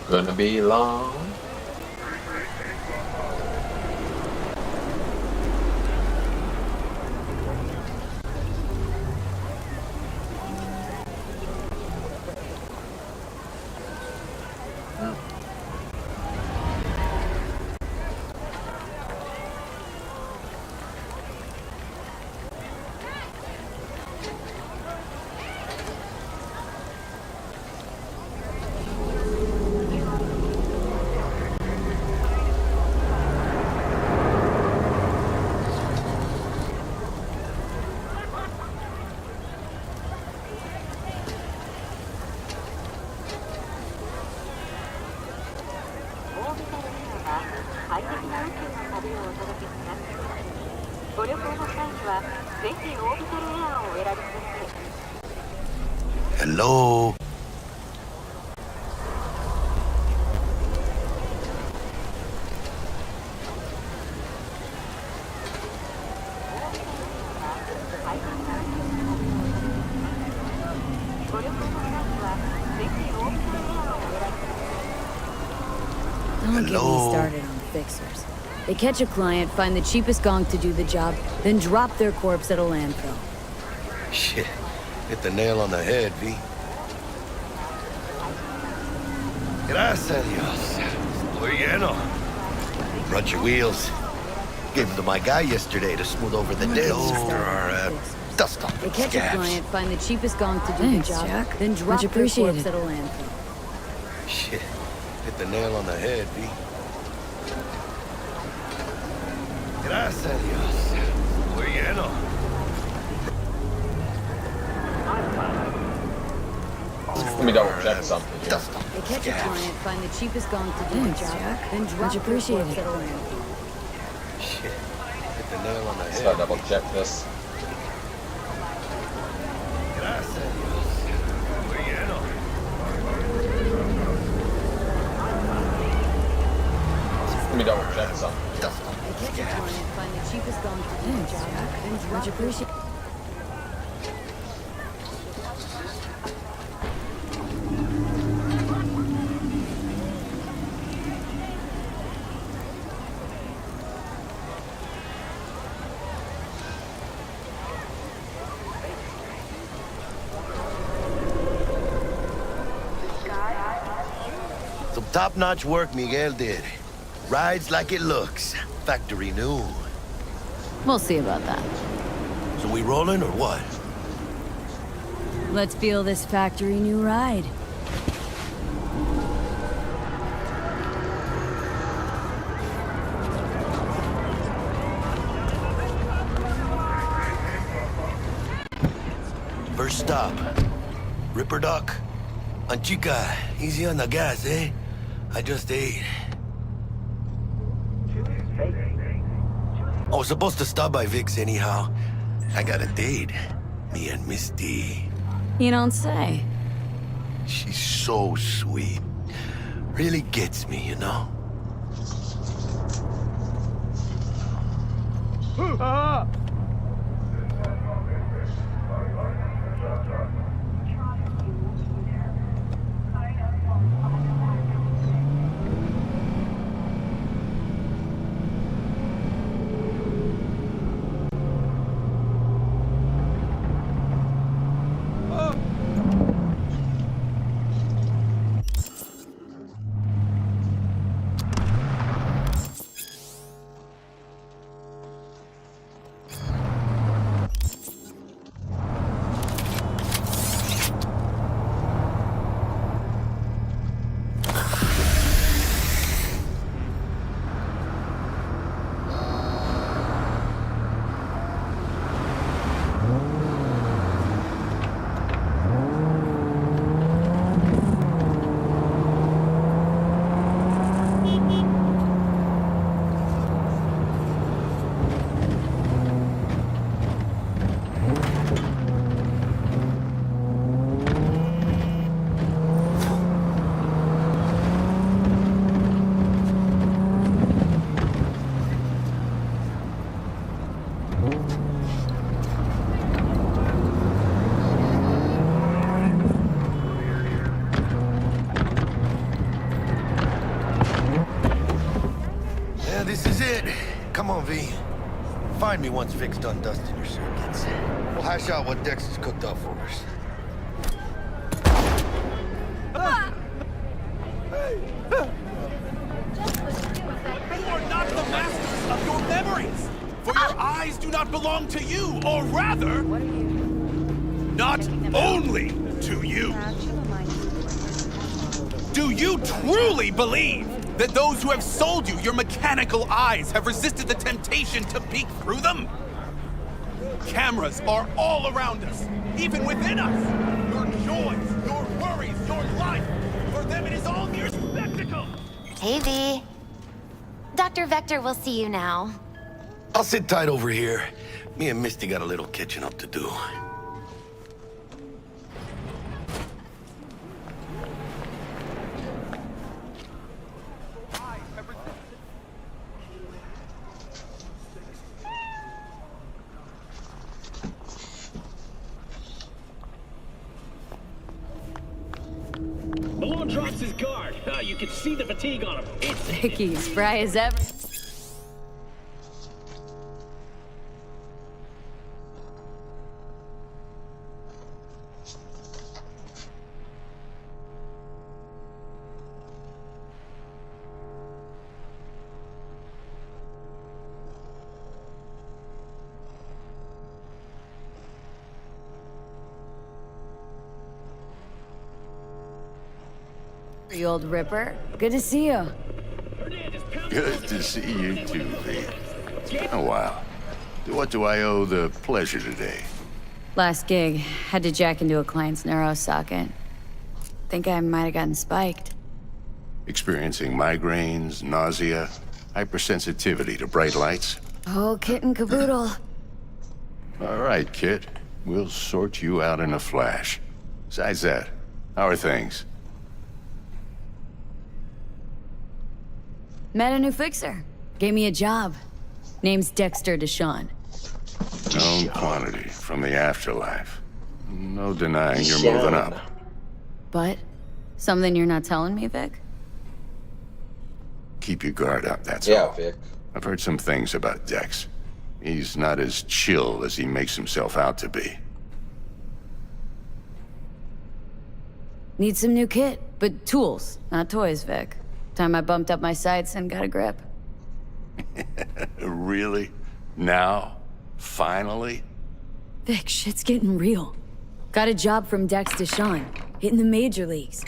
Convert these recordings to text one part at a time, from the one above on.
Gonna be long. Hello. Don't get me started on fixers. They catch a client, find the cheapest gong to do the job, then drop their corpse at a landfill. Shit. Hit the nail on the head, V. Gracias a Dios. Estoy lleno. Brought your wheels. Gave them to my guy yesterday to smooth over the nails after our dust off They catch scabs. a client, find the cheapest gong to do Thanks, the job, Jack. then Much drop their appreciated. corpse at a landfill. Shit. Hit the nail on the head, V. Gracias a Dios. Estoy lleno. Let me double check something here. Dust off They catch a scabs. client, find the cheapest gong to do the Thanks, job, Jack. then Much drop their appreciated. corpse at a landfill. Shit. Hit the nail on the Let's gotta head. double check this. Gracias a Dios. Estoy lleno. Let me double check something. Dust off They catch a scabs. client, find the cheapest gong to do the Thanks, job, Jack. then drop Much their appreciated. Some top-notch work Miguel did. Rides like it looks. Factory new. We'll see about that. So we rolling or what? Let's feel this factory new ride. First stop. Ripper Duck. Anchica, easy on the gas, eh? I just ate. I was supposed to stop by Vic's anyhow. I got a date. Me and Miss D. You don't say. She's so sweet. Really gets me, you know? on, V. Find me once Vic's done dusting your circuits. We'll hash out what Dex has cooked up for us. You are not the masters of your memories! For your eyes do not belong to you, or rather, not only to you. Do you truly believe that those who have sold you your mechanical eyes have resisted the temptation to peek through them? Cameras are all around us, even within us. Your joys, your worries, your life, for them it is all mere spectacle. Hey, V. Dr. Vector will see you now. I'll sit tight over here. Me and Misty got a little catching up to do. Malone drops his guard. You can see the fatigue on him. It's Vicky, spry as ever. You old ripper. Good to see you. Good to see you too, V. It's been a while. What do I owe the pleasure today? Last gig, had to jack into a client's neuro socket. Think I might have gotten spiked. Experiencing migraines, nausea, hypersensitivity to bright lights? Oh, kit and caboodle. All right, kid. We'll sort you out in a flash. Besides that, how are things? Met a new fixer. Gave me a job. Name's Dexter Deshawn. Known quantity from the afterlife. No denying you're moving up. But something you're not telling me, Vic? Keep your guard up, that's Yeah, all. Vic. I've heard some things about Dex. He's not as chill as he makes himself out to be. Need some new kit, but tools, not toys, Vic. Time I bumped up my sights and got a grip. Really? Now? Finally? Vic, shit's getting real. Got a job from Dex Deshawn, hitting the major leagues.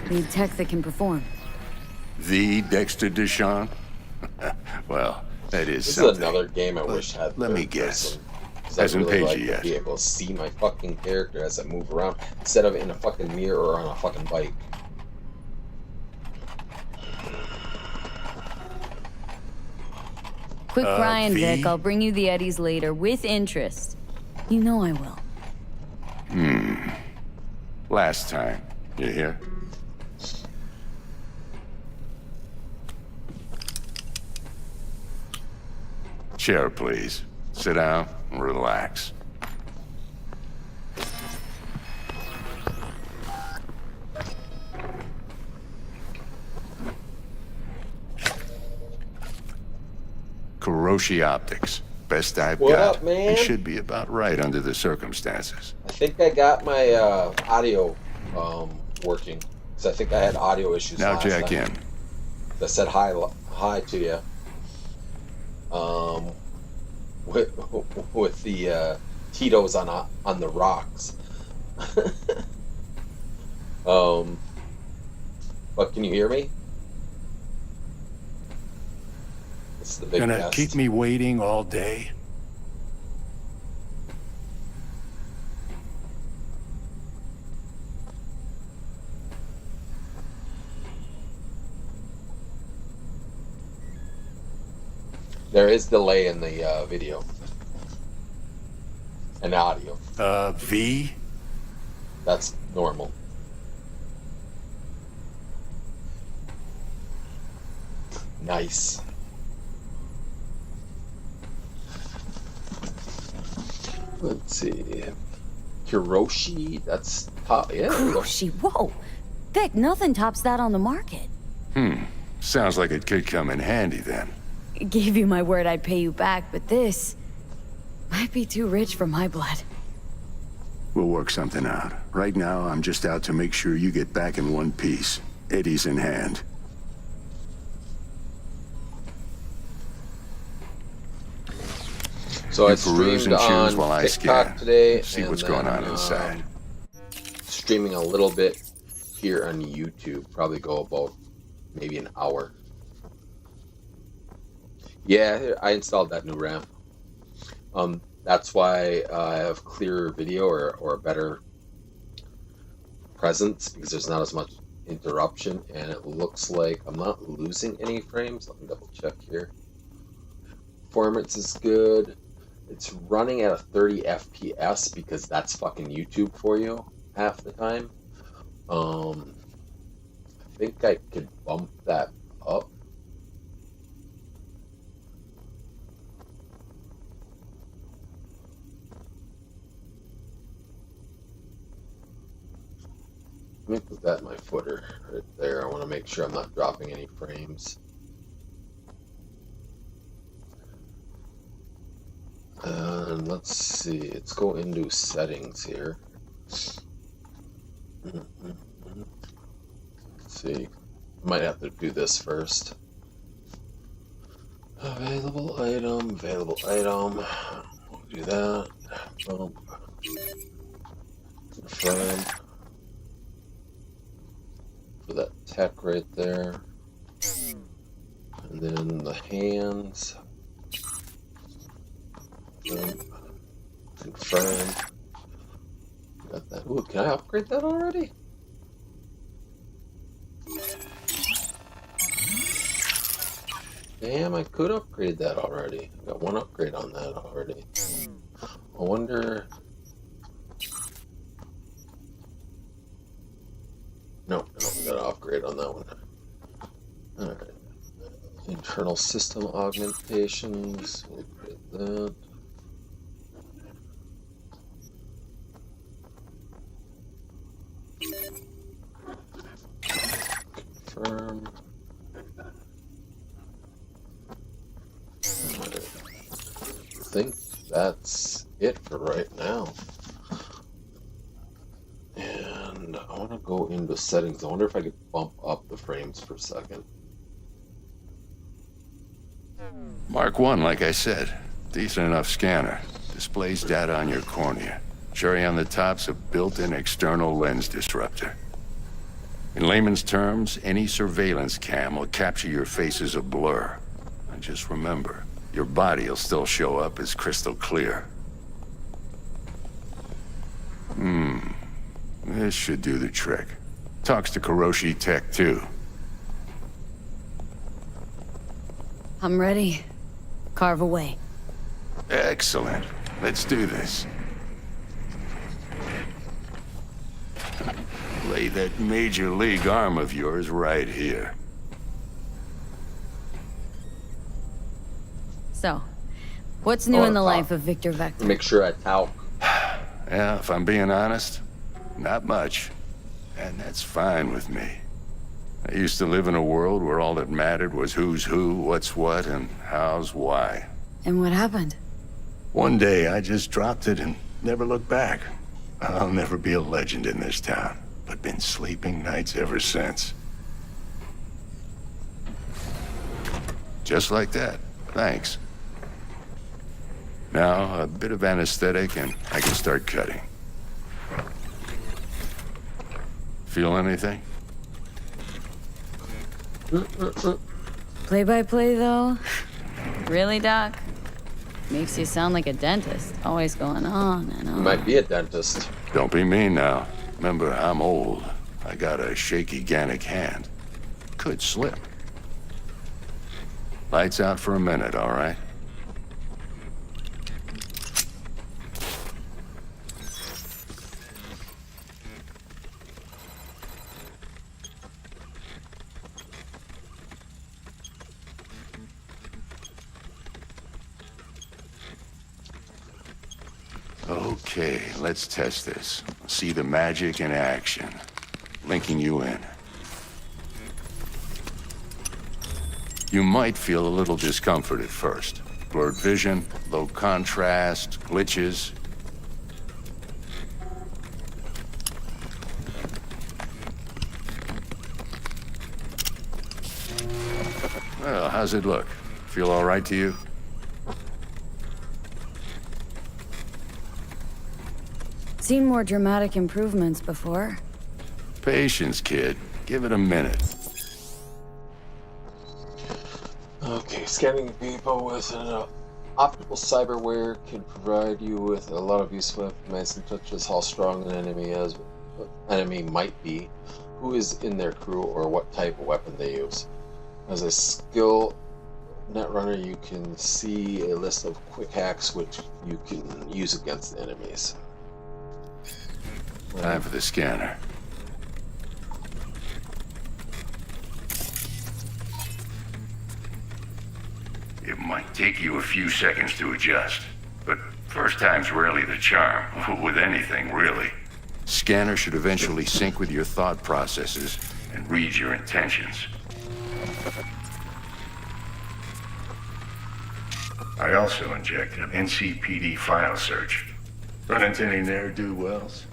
Need tech that can perform. The Dexter Deshawn? Well, that is This something. is another game I But wish had. let me third guess. person, 'cause I Hasn't really paid like you to yet. be able to see my fucking character as I move around instead of in a fucking mirror or on a fucking bike. Quit crying, V? Vic. I'll bring you the Eddies later, with interest. You know I will. Last time. You hear? Chair, please. Sit down and relax. Kuroshi Optics. Best I've What got. up, man? And should be about right under the circumstances. I think I got my audio working. Because I think I had audio issues Now last jack time. in. I said hi to you. With the Tito's on the rocks. But can you hear me? This is the big Gonna test. keep me waiting all day? There is delay in the video and audio. V? That's normal. Nice. Let's see. Kuroshi, that's top. Yeah. there we go. Kuroshi, whoa. Vic, nothing tops that on the market. Sounds like it could come in handy then. gave you my word I'd pay you back, but this might be too rich for my blood. We'll work something out. Right now, I'm just out to make sure you get back in one piece. Eddie's in hand. So I You peruse streamed and choose on while I TikTok scan. today. See and what's going then, on inside. Streaming a little bit here on YouTube. Probably go about maybe an hour. Yeah, I installed that new RAM. That's why I have clearer video or a better presence, because there's not as much interruption, and it looks like I'm not losing any frames. Let me double check here. Performance is good. It's running at a 30 FPS because that's fucking YouTube for you half the time. I think I could bump that up. Let me put that in my footer right there. I want to make sure I'm not dropping any frames. And let's see, let's go into settings here. Let's see, might have to do this first. Available item, available item. We'll do that. Boom. Confirm. For that tech right there. And then the hands. Confirm. Got that. Ooh, can I upgrade that already? Damn, I could upgrade that already. I got one upgrade on that already. I wonder... No, I don't got an upgrade on that one. Alright. Internal system augmentations. We'll get that. Confirm. I think that's it for right now. And I want to go into settings. I wonder if I could bump up the frames per second. Mark 1, like I said. Decent enough scanner. Displays data on your cornea. Cherry on the top's a built-in external lens disruptor. In layman's terms, any surveillance cam will capture your face as a blur. And just remember, your body will still show up as crystal clear. This should do the trick. Talks to Kiroshi Tech, too. I'm ready. Carve away. Excellent. Let's do this. Lay that major league arm of yours right here. So, what's new in the life of Victor Vector? Make sure I talc. Yeah, if I'm being honest, not much. And that's fine with me. I used to live in a world where all that mattered was who's who, what's what, and how's why. And what happened? One day, I just dropped it and never looked back. I'll never be a legend in this town, but been sleeping nights ever since. Just like that. Thanks. Now, a bit of anesthetic and I can start cutting. Feel anything? Play-by-play, though? Really, Doc? Makes you sound like a dentist. Always going on and on. You might be a dentist. Don't be mean now. Remember, I'm old. I got a shaky Gannic hand. Could slip. Lights out for a minute, all right? Okay, let's test this. See the magic in action. Linking you in. You might feel a little discomfort at first. Blurred vision, low contrast, glitches. Well, how's it look? Feel all right to you? Seen more dramatic improvements before. Patience, kid. Give it a minute. Okay, scanning people with an optical cyberware can provide you with a lot of useful information, such as how strong an enemy might be, who is in their crew, or what type of weapon they use. As a skill netrunner, you can see a list of quick hacks which you can use against enemies. Time for the scanner. It might take you a few seconds to adjust, but first time's rarely the charm, with anything, really. Scanner should eventually sync with your thought processes and read your intentions. I also injected an NCPD file search. Run into any ne'er-do-wells?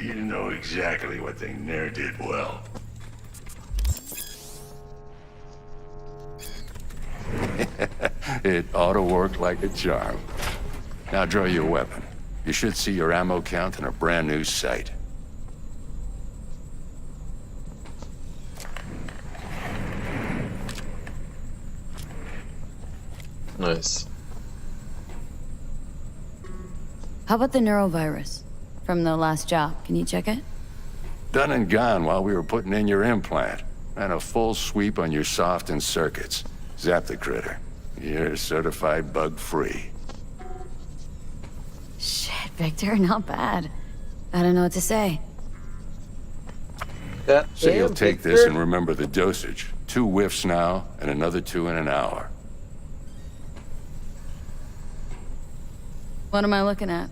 You know exactly what they ne'er did well. It ought to work like a charm. Now draw your weapon. You should see your ammo count in a brand new sight. Nice. How about the neurovirus? From the last job, can you check it? Done and gone while we were putting in your implant. And a full sweep on your soft and circuits. Zap the critter. You're certified bug-free. Shit, Victor, not bad. I don't know what to say. That So you'll damn take Victor. this and remember the dosage. 2 whiffs now, and another 2 in an hour. What am I looking at?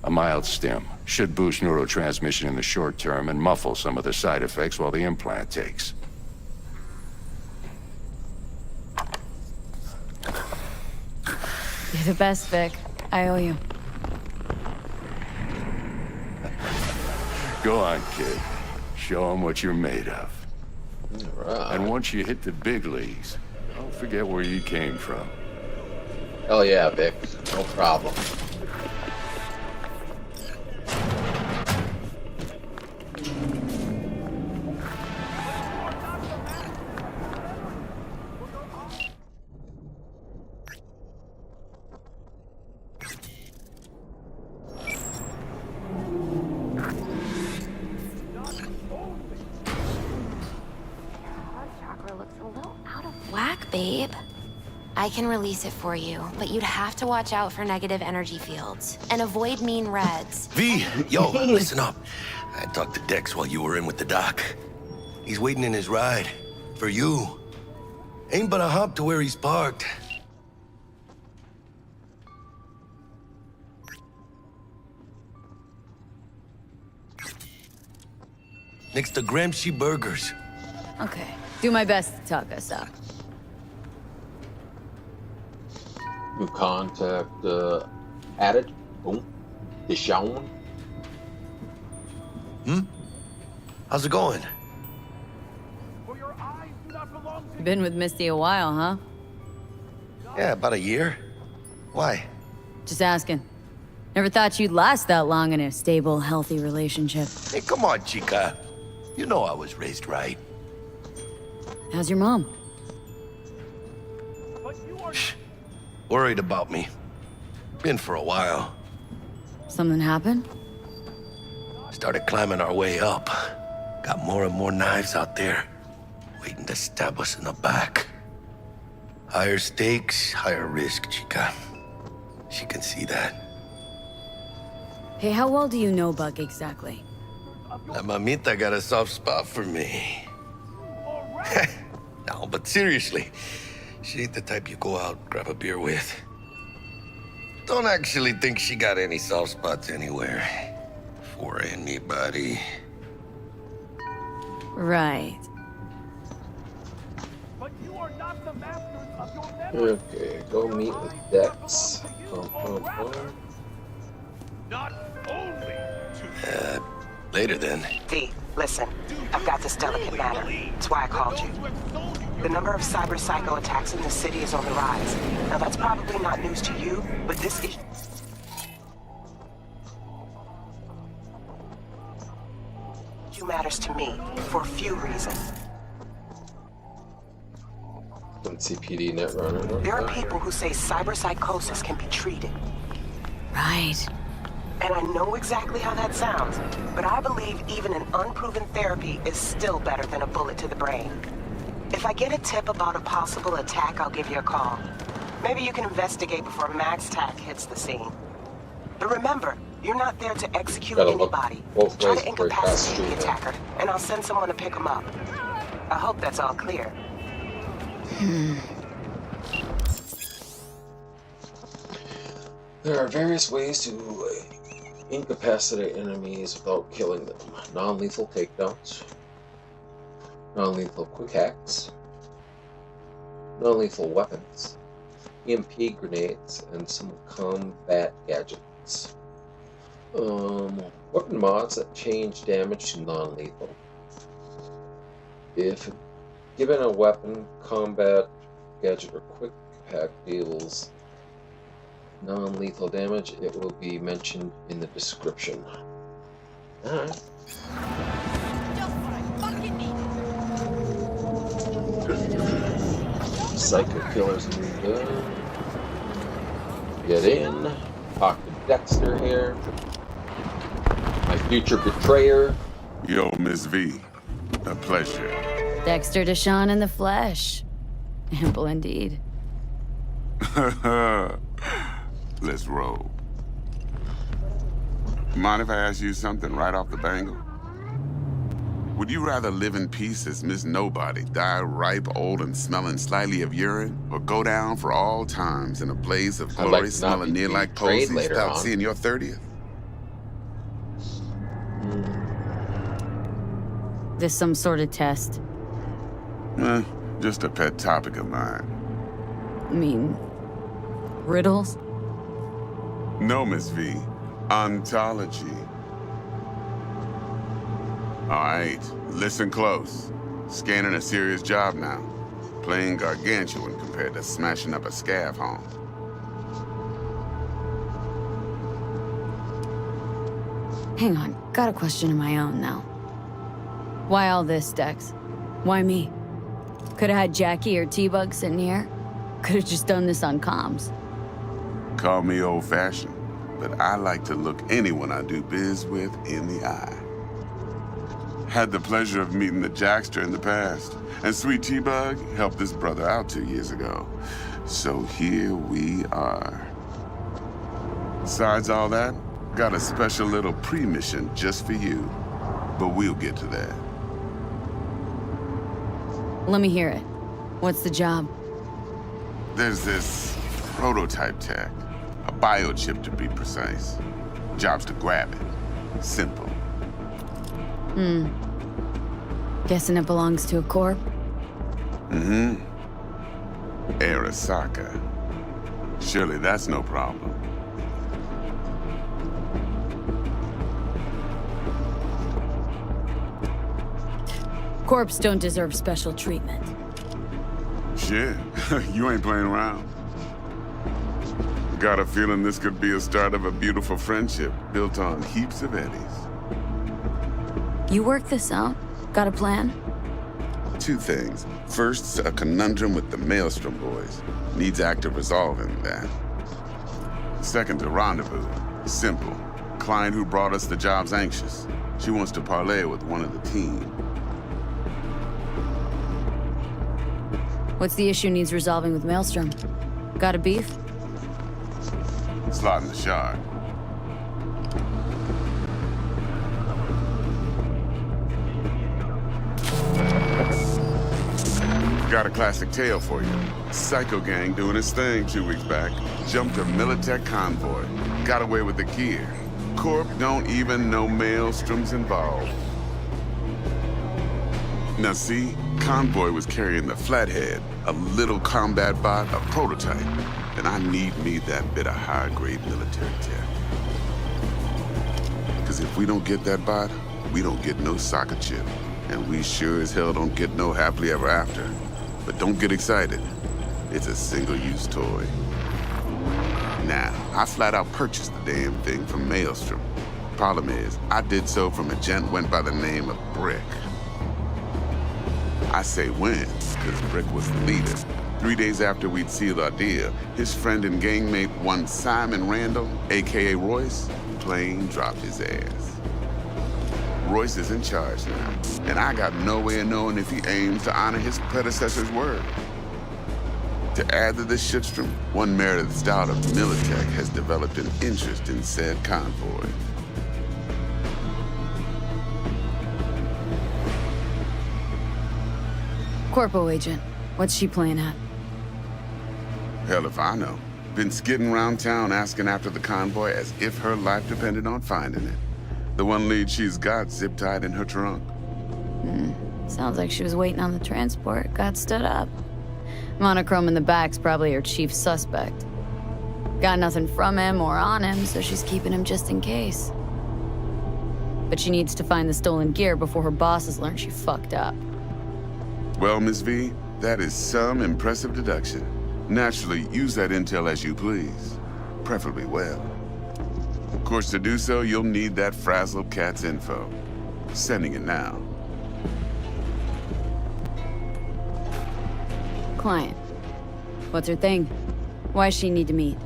A mild stim. Should boost neurotransmission in the short term and muffle some of the side effects while the implant takes. You're the best, Vic. I owe you. Go on, kid. Show them what you're made of. Alright. And once you hit the big leagues, don't forget where you came from. Hell yeah, Vic. No problem. Chakra looks a little out of whack, babe. I can release it for you, but you'd have to watch out for negative energy fields and avoid mean reds. V, yo, listen up. I talked to Dex while you were in with the doc. He's waiting in his ride. For you. Ain't but a hop to where he's parked. Next to Gramsci Burgers. Okay. Do my best to talk us up. New contact added. Boom. Deshaun. How's it going? Been with Misty a while, huh? Yeah, about a year. Why? Just asking. Never thought you'd last that long in a stable, healthy relationship. Hey, come on, chica. You know I was raised right. How's your mom? Shh. Worried about me. Been for a while. Something happened? Started climbing our way up. Got more and more knives out there, waiting to stab us in the back. Higher stakes, higher risk, chica. She can see that. Hey, how well do you know Buck exactly? La mamita got a soft spot for me. No, but seriously, she ain't the type you go out, grab a beer with. Don't actually think she got any soft spots anywhere. For anybody. Right. Okay, go meet with Dex. Not only to Later then. V, listen. I've got this delicate matter. That's why I called you. The number of cyber psycho attacks in the city is on the rise. Now that's probably not news to you, but this issue matters to me for a few reasons. CPD Netrunner. There are people who say cyberpsychosis can be treated. Right. And I know exactly how that sounds, but I believe even an unproven therapy is still better than a bullet to the brain. If I get a tip about a possible attack, I'll give you a call. Maybe you can investigate before MaxTac hits the scene. But remember, you're not there to execute anybody. Try to incapacitate the attacker, and I'll send someone to pick him up. I hope that's all clear. There are various ways to incapacitate enemies without killing them. Non-lethal takedowns, non-lethal quick hacks, non-lethal weapons, EMP grenades, and some combat gadgets. Weapon mods that change damage to non-lethal. If given a weapon, combat gadget, or quick hack deals non-lethal damage, it will be mentioned in the description. Alright. Psycho killers and good. Get in. Talk to Dexter here. My future betrayer. Yo, Miss V. A pleasure. Dexter Deshawn in the flesh. Ample indeed. Let's roll. Mind if I ask you something right off the bangle? Would you rather live in peace as Miss Nobody, die ripe, old, and smelling slightly of urine, or go down for all times in a blaze of glory, smelling near like posies without seeing your 30th? This some sort of test? Just a pet topic of mine. I mean, riddles? No, Miss V. Ontology. All right, listen close. Scanning a serious job now. Playing gargantuan compared to smashing up a scav home. Hang on, got a question of my own now. Why all this, Dex? Why me? Could've had Jackie or T-Bug sitting here. Could've just done this on comms. Call me old-fashioned, but I like to look anyone I do biz with in the eye. Had the pleasure of meeting the Jackster in the past, and Sweet T-Bug helped this brother out 2 years ago. So here we are. Besides all that, got a special little pre-mission just for you, but we'll get to that. Let me hear it. What's the job? There's this prototype tech, a biochip to be precise. Job's to grab it. Simple. Guessing it belongs to a corp? Arasaka. Surely that's no problem. Corps don't deserve special treatment. Shit, you ain't playing around. Got a feeling this could be a start of a beautiful friendship built on heaps of eddies. You work this out? Got a plan? Two things. First, a conundrum with the Maelstrom boys. Needs active resolving that. Second, a rendezvous. Simple. Client who brought us the job's anxious. She wants to parlay with one of the team. What's the issue needs resolving with Maelstrom? Got a beef? Slotting the shard. Got a classic tale for you. Psycho gang doing its thing 2 weeks back. Jumped a Militech convoy. Got away with the gear. Corp don't even know Maelstrom's involved. Now see, Convoy was carrying the Flathead, a little combat bot, a prototype. And I need me that bit of high-grade military tech. Because if we don't get that bot, we don't get no soccer chip. And we sure as hell don't get no happily ever after. But don't get excited. It's a single-use toy. Now, I flat out purchased the damn thing from Maelstrom. Problem is, I did so from a gent went by the name of Brick. I say when, because Brick was the leader. 3 days after we'd sealed our deal, his friend and gangmate, one Simon Randall, aka Royce, plain dropped his ass. Royce is in charge now, and I got no way of knowing if he aims to honor his predecessor's word. To add to this shitstorm, one Meredith Stout of Militech has developed an interest in said Convoy. Corpo agent, what's she playing at? Hell if I know. Been skidding around town asking after the Convoy as if her life depended on finding it. The one lead she's got zip-tied in her trunk. Sounds like she was waiting on the transport, got stood up. Monochrome in the back's probably her chief suspect. Got nothing from him or on him, so she's keeping him just in case. But she needs to find the stolen gear before her bosses learn she fucked up. Well, Miss V, that is some impressive deduction. Naturally, use that intel as you please. Preferably well. Of course, to do so, you'll need that frazzled cat's info. Sending it now. Client. What's her thing? Why she need to meet?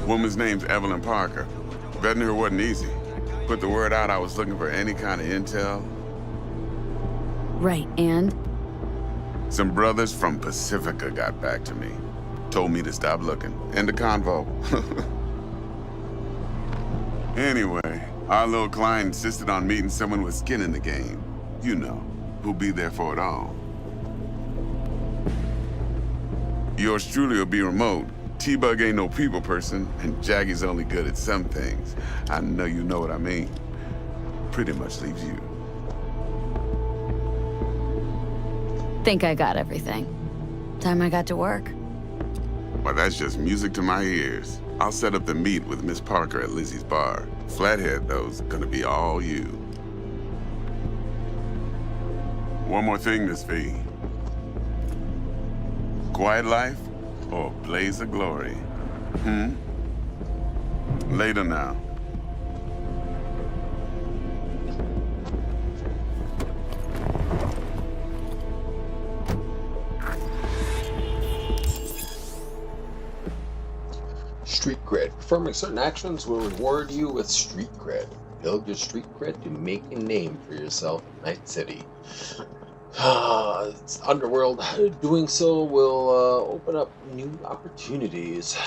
Woman's name's Evelyn Parker. Vetting her wasn't easy. Put the word out I was looking for any kind of intel. Right, and? Some brothers from Pacifica got back to me. Told me to stop looking. End the convo. Anyway, our little client insisted on meeting someone with skin in the game. You know, who'll be there for it all. Yours truly will be remote. T-Bug ain't no people person, and Jaggy's only good at some things. I know you know what I mean. Pretty much leaves you. Think I got everything. Time I got to work. Well, that's just music to my ears. I'll set up the meet with Miss Parker at Lizzie's bar. Flathead, though's gonna be all you. One more thing, Miss V. Quiet life or blaze of glory? Later now. Street cred. Performing certain actions will reward you with street cred. Build your street cred to make a name for yourself in Night City. It's Underworld. Doing so will open up new opportunities.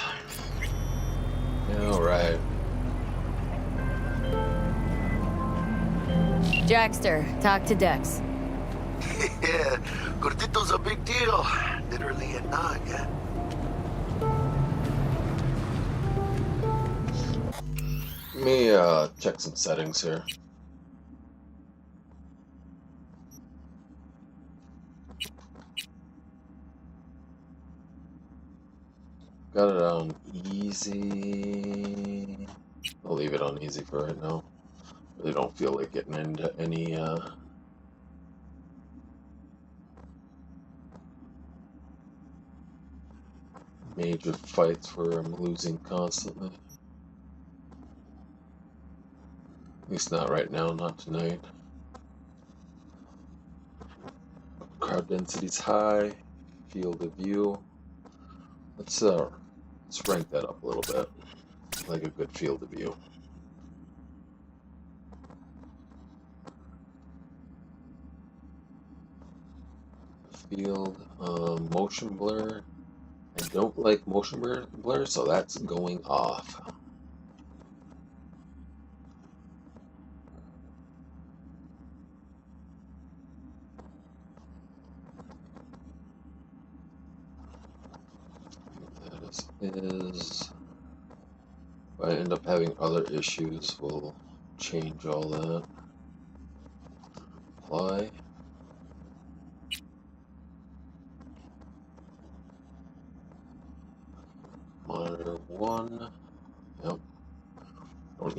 Alright. Jackster, talk to Dex. Yeah, Gordito's a big deal. Literally a nug, yeah? Let me check some settings here. Got it on easy. I'll leave it on easy for right now. Really don't feel like getting into any major fights where I'm losing constantly. At least not right now, not tonight. Crowd density's high, field of view. Let's rank that up a little bit. Like a good field of view. Field, motion blur. I don't like motion blur, so that's going off. Is if I end up having other issues, we'll change all that. Apply.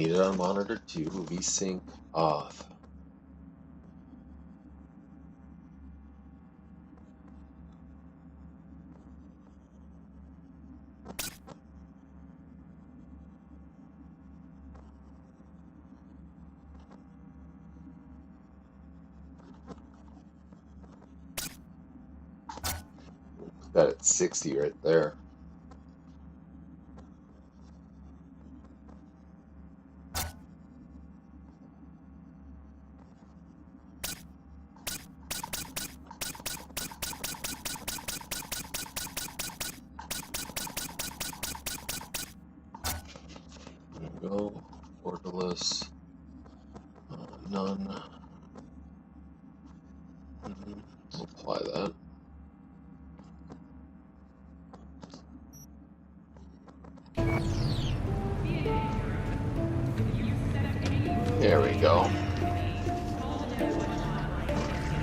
Need it on monitor 2. VSync off. Got it 60 right there. There we go. Borderless. None. Apply that. There we go.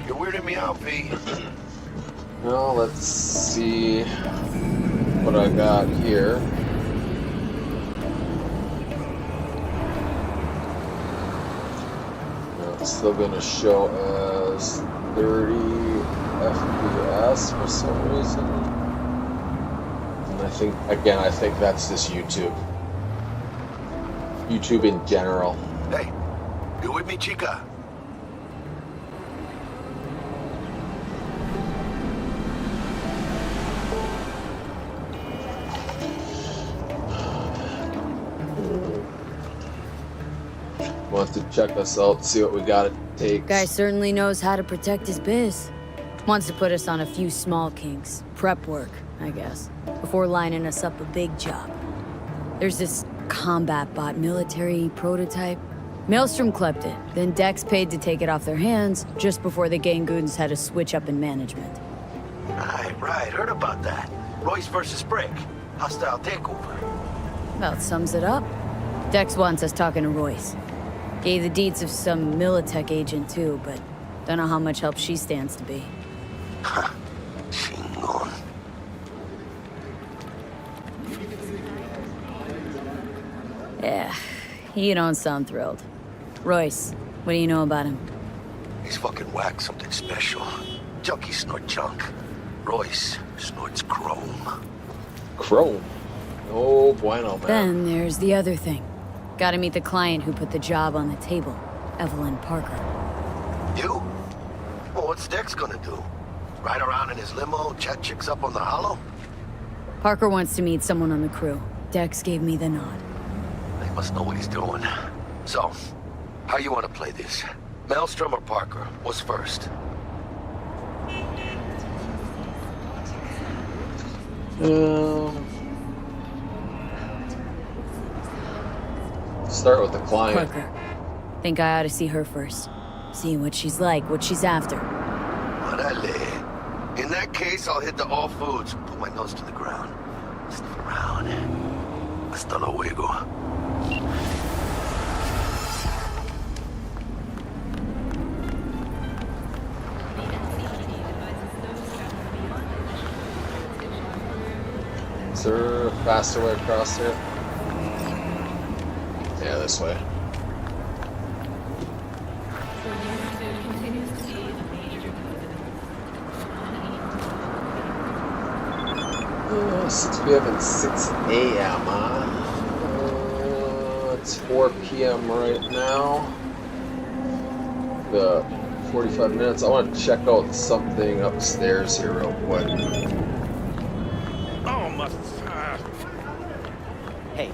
You're weirding me out, V. Well, let's see what I got here. Now it's still going to show as 30 FPS for some reason. And I think that's just YouTube. YouTube in general. Hey, you with me, chica? Wants to check us out, see what we got it takes. Guy certainly knows how to protect his biz. Wants to put us on a few small kinks. Prep work, I guess. Before lining us up a big job. There's this combat bot military prototype. Maelstrom clept it, then Dex paid to take it off their hands just before the Gangoons had a switch up in management. Right. Heard about that. Royce versus Brick. Hostile takeover. About sums it up. Dex wants us talking to Royce. Gave the deeds of some Militech agent too, but don't know how much help she stands to be. Ha. Chingon. Yeah, you don't sound thrilled. Royce, what do you know about him? He's fucking whack, something special. Junkies snort junk. Royce snorts chrome. Chrome? Oh, bueno, man. Then there's the other thing. Gotta meet the client who put the job on the table, Evelyn Parker. You? Well, what's Dex gonna do? Ride around in his limo, chat chicks up on the hollow? Parker wants to meet someone on the crew. Dex gave me the nod. He must know what he's doing. So, how you want to play this? Maelstrom or Parker? What's first? Start with the client. Parker. Think I ought to see her first. See what she's like, what she's after. Orale. In that case, I'll hit the all foods. Put my nose to the ground. Sniff around. Hasta luego. Is there a faster way across here? Yeah, this way. Oh, 6 p.m. and 6 a.m., huh? It's 4 p.m. right now. Got 45 minutes. I want to check out something upstairs here real quick. Oh, my... Hey.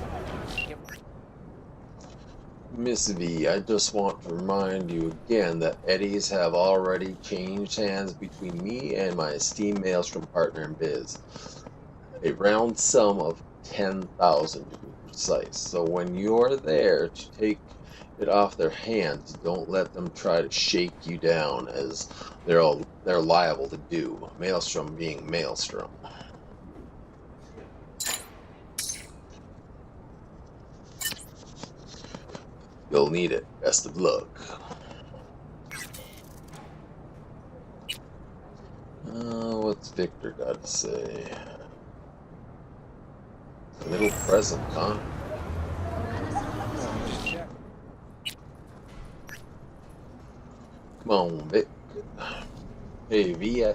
Miss V, I just want to remind you again that eddies have already changed hands between me and my esteemed Maelstrom partner in biz. A round sum of 10,000 to be precise. So when you're there to take it off their hands, don't let them try to shake you down, as they're liable to do. Maelstrom being Maelstrom. You'll need it. Best of luck. What's Victor got to say? A little present, huh? Come on, Vic. Hey, V, I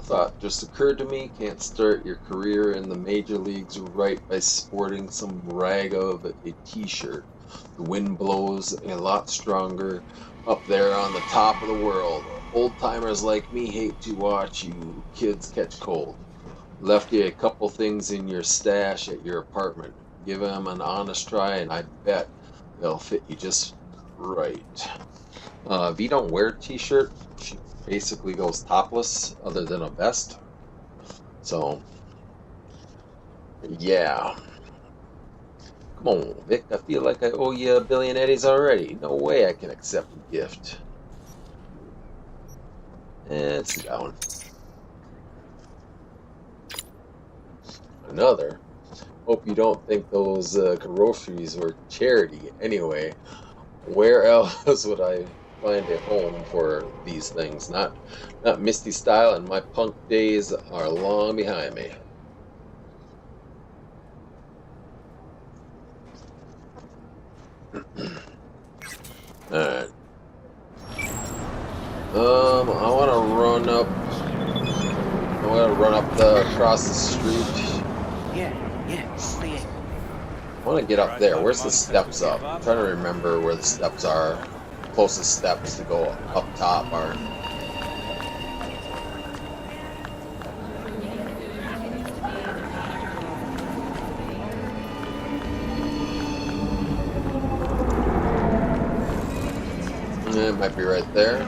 thought just occurred to me, can't start your career in the major leagues right by sporting some rag of a t-shirt. The wind blows a lot stronger up there on the top of the world. Old-timers like me hate to watch you kids catch cold. Left you a couple things in your stash at your apartment. Give them an honest try, and I bet they'll fit you just right. V don't wear a t-shirt. She basically goes topless other than a vest. So, yeah. Come on, Vic. I feel like I owe you a billion eddies already. No way I can accept a gift. Let's see that one. Another. Hope you don't think those groceries were charity. Anyway, where else would I find a home for these things? Not Misty style, and my punk days are long behind me. Alright. I wanna run up across the street. I wanna get up there. Where's the steps up? I'm trying to remember where the steps are. Closest steps to go up top are. It might be right there. I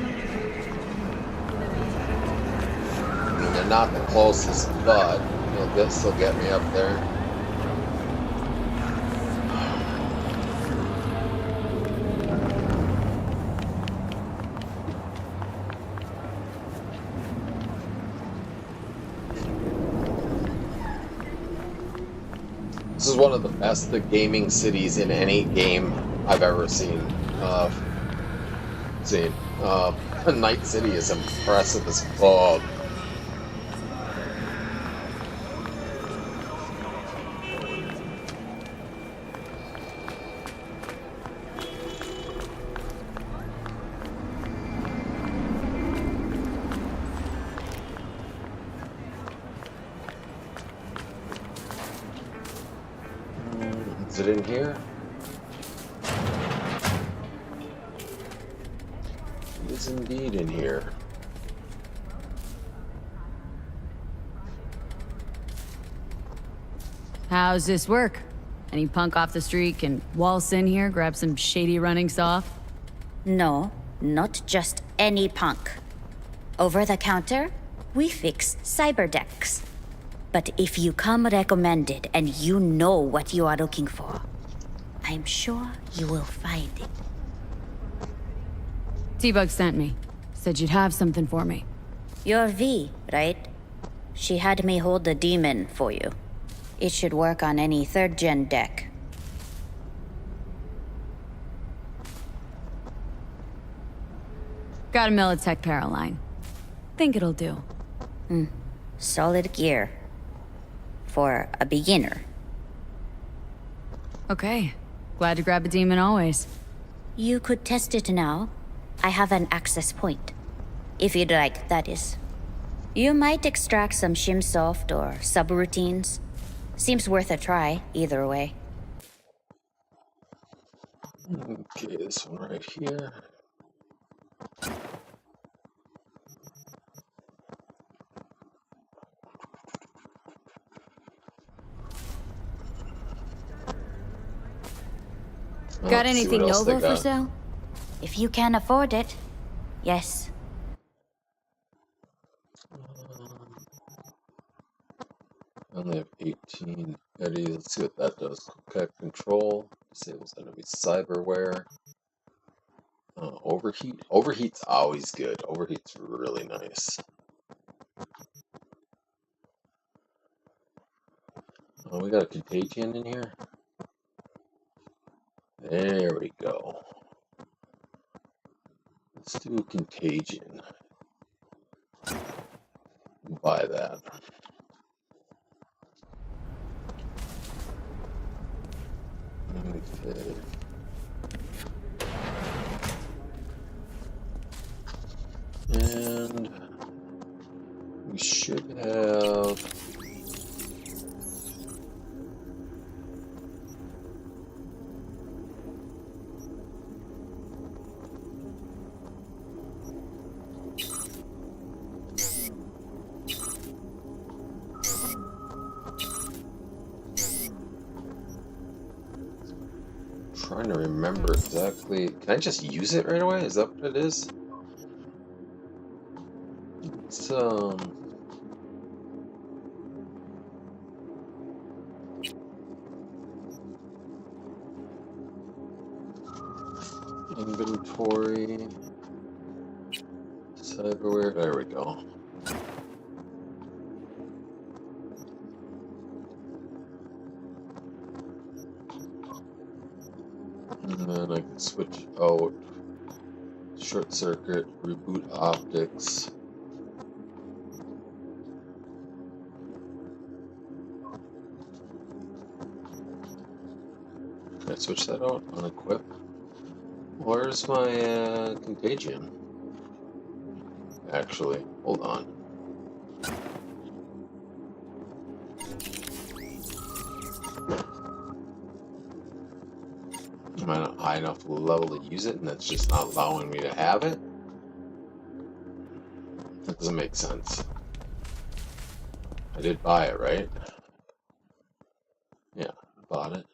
mean, they're not the closest, but they'll still get me up there. This is one of the best gaming cities in any game I've ever seen. Night City is impressive as fuck. Is it in here? It is indeed in here. How's this work? Any punk off the street can waltz in here, grab some shady runnings off? No, not just any punk. Over the counter, we fix cyber decks. But if you come recommended and you know what you are looking for, I'm sure you will find it. T-Bug sent me. Said you'd have something for me. You're V, right? She had me hold the demon for you. It should work on any 3rd gen deck. Got a Militech Paraline. Think it'll do. Solid gear. For a beginner. Okay. Glad to grab a demon always. You could test it now. I have an access point. If you'd like, that is. You might extract some Shimsoft or subroutines. Seems worth a try, either way. Okay, this one right here. Got anything noble for sale? If you can afford it, yes. I only have 18 eddies. Let's see what that does. Okay, control. Disables enemy cyberware. Overheat. Overheat's always good. Overheat's really nice. Oh, we got a contagion in here. There we go. Let's do contagion. Buy that. Okay. And we should have... Trying to remember exactly. Can I just use it right away? Is that what it is? It's inventory, cyberware. There we go. And then I can switch out short circuit, reboot optics. Can I switch that out? Unequip. Where's my contagion? Actually, hold on. Am I not high enough level to use it and that's just not allowing me to have it? That doesn't make sense. I did buy it, right? Yeah, bought it.